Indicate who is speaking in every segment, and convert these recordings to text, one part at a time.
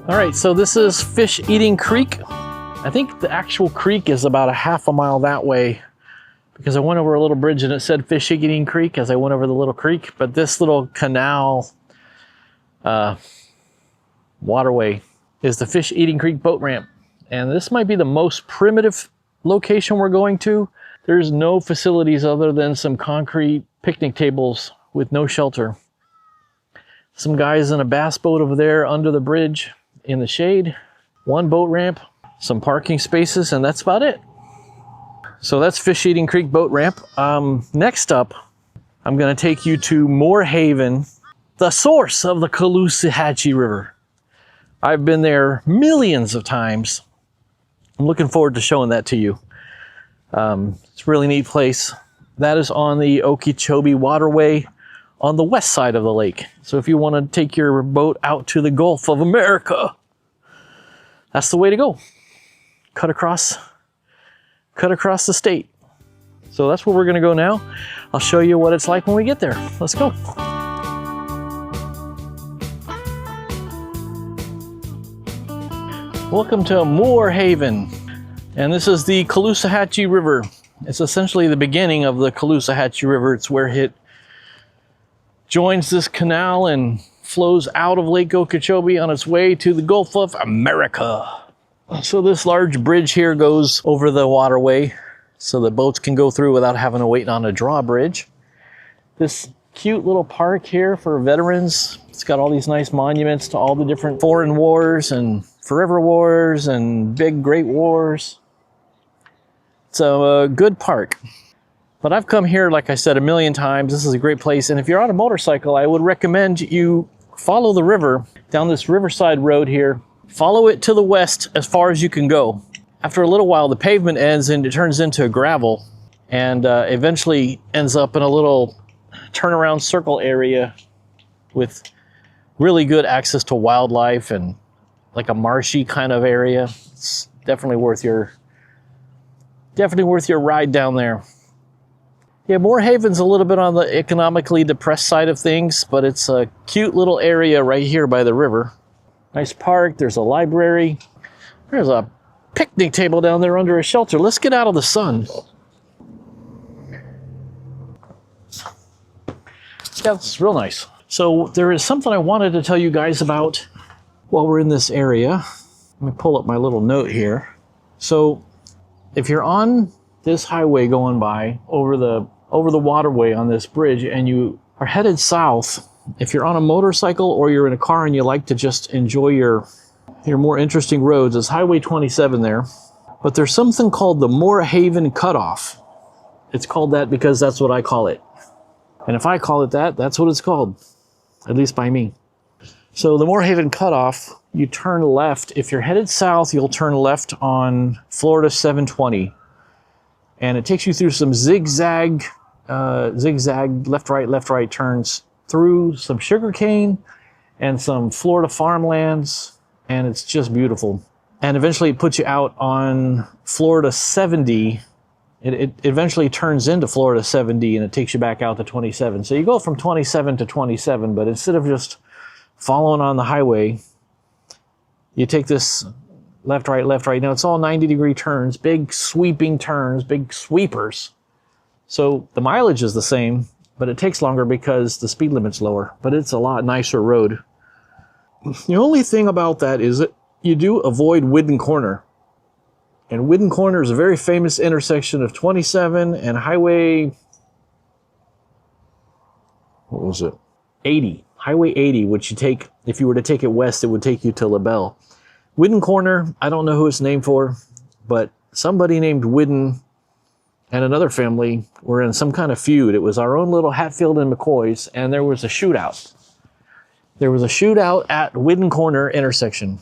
Speaker 1: All right, so this is Fish Eating Creek. I think the actual creek is about a half a mile that way because I went over a little bridge and it said Fish Eating Creek as I went over the little creek. But this little canal waterway is the Fish Eating Creek boat ramp. And this might be the most primitive location we're going to. There's no facilities other than some concrete picnic tables with no shelter. Some guys in a bass boat over there under the bridge in the shade. One boat ramp, some parking spaces, and that's about it. So that's Fish Eating Creek boat ramp. Next up, I'm going to take you to Moorehaven, the source of the Calossahatchee River. I've been there millions of times. I'm looking forward to showing that to you. It's a really neat place. That is on the Okeechobee waterway on the west side of the lake. So if you want to take your boat out to the Gulf of America, that's the way to go. Cut across the state. So that's where we're going to go now. I'll show you what it's like when we get there. Let's go. Welcome to Moorehaven, and this is the Calossahatchee River. It's essentially the beginning of the Calossahatchee River. It's where it joins this canal and flows out of Lake Okeechobee on its way to the Gulf of America. So this large bridge here goes over the waterway so the boats can go through without having to wait on a drawbridge. This cute little park here for veterans. It's got all these nice monuments to all the different foreign wars and forever wars and big great wars. It's a good park. But I've come here, like I said, a million times. This is a great place. And if you're on a motorcycle, I would recommend you follow the river down this riverside road here. Follow it to the west as far as you can go. After a little while, the pavement ends and it turns into gravel and eventually ends up in a little turnaround circle area with really good access to wildlife and like a marshy kind of area. It's definitely worth your ride down there. Yeah, Moorehaven's a little bit on the economically depressed side of things, but it's a cute little area right here by the river. Nice park, there's a library. There's a picnic table down there under a shelter. Let's get out of the sun. Yeah, it's real nice. So there is something I wanted to tell you guys about while we're in this area. Let me pull up my little note here. So if you're on this highway going by over the waterway on this bridge and you are headed south, if you're on a motorcycle or you're in a car and you like to just enjoy your more interesting roads, it's Highway 27 there. But there's something called the Moorehaven Cutoff. It's called that because that's what I call it. And if I call it that, that's what it's called, at least by me. So the Moorehaven Cutoff, you turn left. If you're headed south, you'll turn left on Florida 720. And it takes you through some zigzag left, right turns through some sugarcane and some Florida farmlands. And it's just beautiful. And eventually it puts you out on Florida 70. It eventually turns into Florida 70 and it takes you back out to 27. So you go from 27 to 27, but instead of just following on the highway, you take this left, right. Now it's all 90-degree turns, big sweeping turns, big sweepers. So the mileage is the same, but it takes longer because the speed limit's lower, but it's a lot nicer road. The only thing about that is that you do avoid Whidden Corner. And Whidden Corner is a very famous intersection of 27 and Highway, what was it? 80. Highway 80, which you take, if you were to take it west, it would take you to LaBelle. Whidden Corner, I don't know who it's named for, but somebody named Whidden and another family were in some kind of feud. It was our own little Hatfield and McCoys, and there was a shootout. There was a shootout at Whidden Corner intersection.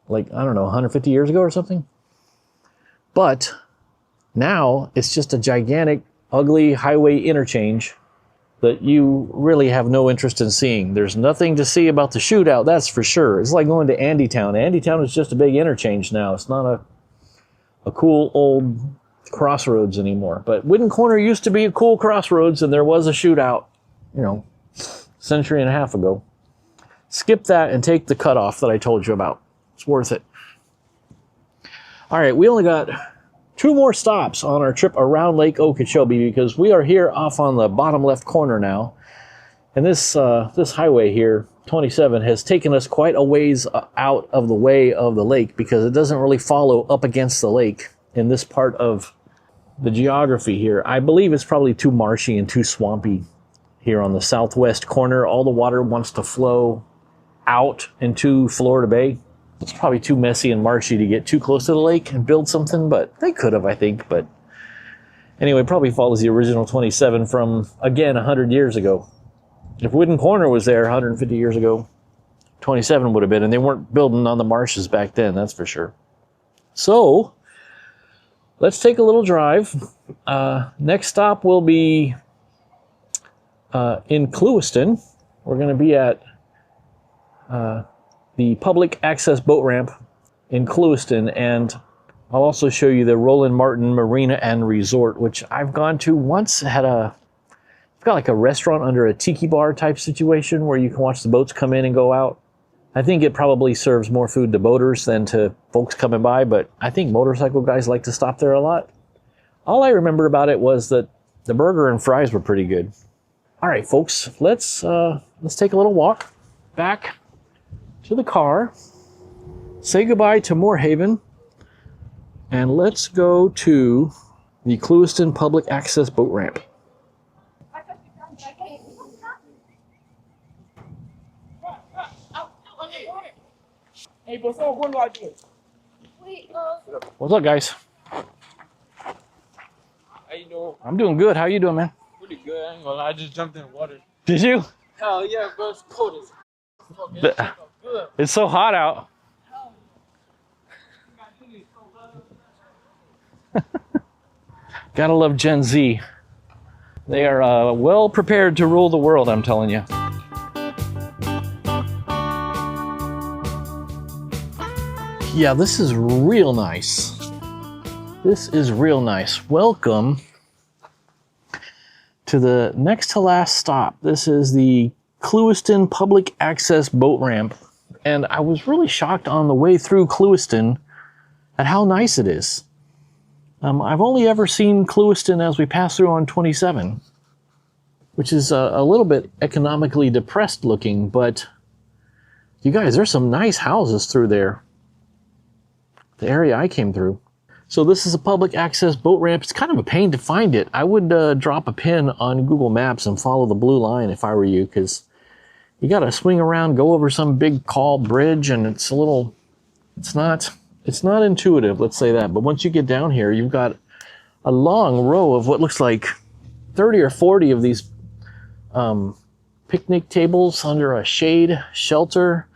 Speaker 1: Like, I don't know, 150 years ago or something. But now it's just a gigantic, ugly highway interchange that you really have no interest in seeing. There's nothing to see about the shootout, that's for sure. It's like going to Andytown. Andytown is just a big interchange now. It's not a cool old crossroads anymore. But Whidden Corner used to be a cool crossroads, and there was a shootout, you know, century and a half ago. skip that and take the cutoff that I told you about. It's worth it. All right, we only got 2 more stops on our trip around Lake Okeechobee because we are here off on the bottom left corner now. And this highway here, 27, has taken us quite a ways out of the way of the lake because it doesn't really follow up against the lake in this part of the geography here. I believe it's probably too marshy and too swampy here on the southwest corner. All the water wants to flow out into Florida Bay. It's probably too messy and marshy to get too close to the lake and build something, but they could have, I think. But anyway, probably follows the original 27 from, again, 100 years ago. If Whidden Corner was there 150 years ago, 27 would have been, and they weren't building on the marshes back then, that's for sure. So, let's take a little drive. Next stop will be in Clewiston. We're going to be at the public access boat ramp in Clewiston, and I'll also show you the Roland Marina and Resort, which I've gone to once. It's got like a restaurant under a tiki bar type situation where you can watch the boats come in and go out. I think it probably serves more food to boaters than to folks coming by, but I think motorcycle guys like to stop there a lot. All I remember about it was that the burger and fries were pretty good. All right, folks, let's take a little walk back to the car, say goodbye to Moorehaven, and let's go to the Clewiston Public Access Boat Ramp. What's up, guys?
Speaker 2: How you doing?
Speaker 1: I'm doing good. How you doing, man?
Speaker 2: Pretty good. I ain't gonna lie. I just jumped in the water.
Speaker 1: Did you?
Speaker 2: Hell yeah, bro. It's cold as fuck. It felt good.
Speaker 1: It's so hot out. Gotta love Gen Z. They are well prepared to rule the world, I'm telling you. Yeah, this is real nice. This is real nice. Welcome to the next to last stop. This is the Clewiston Public Access Boat Ramp. And I was really shocked on the way through Clewiston at how nice it is. I've only ever seen Clewiston as we pass through on 27, which is a little bit economically depressed looking, but you guys, there's some nice houses through there. The area I came through. So this is a public access boat ramp. It's kind of a pain to find it. I would drop a pin on Google Maps and follow the blue line if I were you, because you got to swing around, go over some big tall bridge, and it's not intuitive, let's say that. But once you get down here, you've got a long row of what looks like 30 or 40 of these picnic tables under a shade shelter,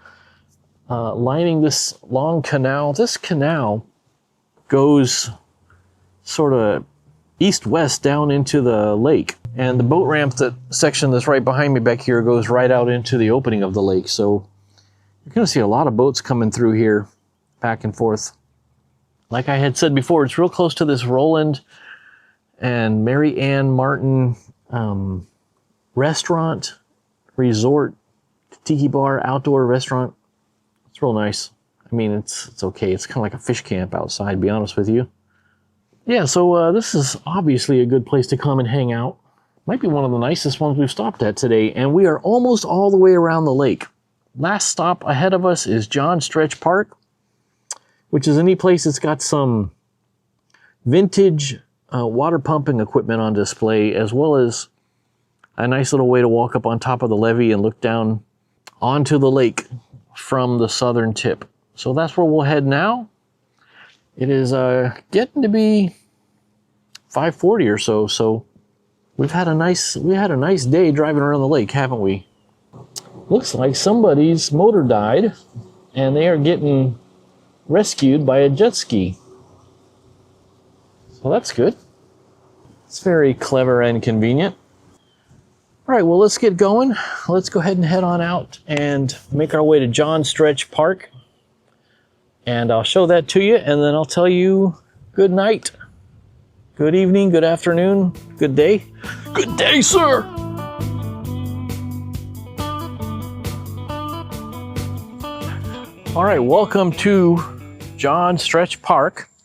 Speaker 1: lining this long canal. This canal goes sort of east-west down into the lake. And the boat ramp, that section that's right behind me back here, goes right out into the opening of the lake. So you're going to see a lot of boats coming through here, back and forth. Like I had said before, it's real close to this Roland and Mary Ann Martin restaurant, resort, tiki bar, outdoor restaurant. It's real nice. I mean, it's okay. It's kind of like a fish camp outside, to be honest with you. Yeah, so this is obviously a good place to come and hang out. Might be one of the nicest ones we've stopped at today, and we are almost all the way around the lake. Last stop ahead of us is John Stretch Park, which is a neat place. It's got some vintage water pumping equipment on display, as well as a nice little way to walk up on top of the levee and look down onto the lake from the southern tip. So that's where we'll head now. It is getting to be 5:40 or so, so we had a nice day driving around the lake, haven't we? Looks like somebody's motor died, and they are getting rescued by a jet ski. So that's good. It's very clever and convenient. All right, well, let's get going. Let's go ahead and head on out and make our way to John Stretch Park. And I'll show that to you, and then I'll tell you good night, good evening, good afternoon, good day. Good day, sir! All right, welcome to John Stretch Park.